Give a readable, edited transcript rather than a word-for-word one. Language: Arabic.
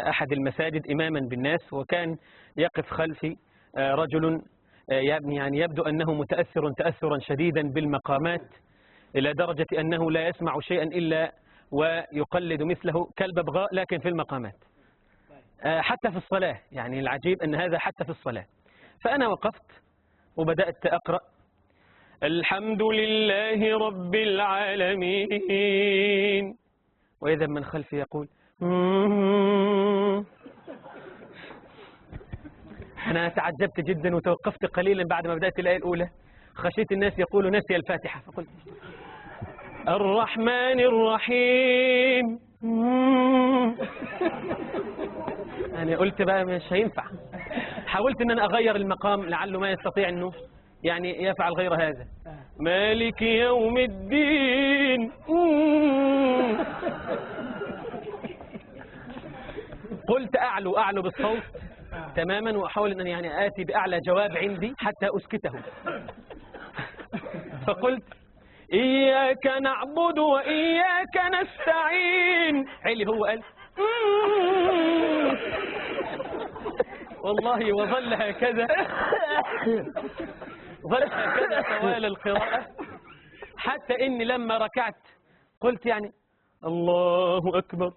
أحد المساجد إماما بالناس، وكان يقف خلفي رجل يعني يبدو أنه متأثر تأثرا شديدا بالمقامات، إلى درجة أنه لا يسمع شيئا إلا ويقلد مثله كالببغاء، لكن في المقامات حتى في الصلاة. يعني العجيب أن هذا حتى في الصلاة. فأنا وقفت وبدأت أقرأ: الحمد لله رب العالمين، وإذا من خلفي يقول أنا تعجبت جدا وتوقفت قليلا بعد ما بدأت الآية الأولى، خشيت الناس يقولوا نسي الفاتحة، فقلت الرحمن الرحيم. أنا قلت بقى مش هينفع. حاولت أن أنا أغير المقام لعله ما يستطيع أنه يعني يفعل غير هذا. مالك يوم الدين. قلت أعلو بالصوت تماما، وأحاول أن يعني آتي بأعلى جواب عندي حتى أسكته. فقلت إياك نعبد وإياك نستعين. علي هو قال والله وظل هكذا ظل هكذا طوال القراءة، حتى إني لما ركعت قلت يعني الله أكبر.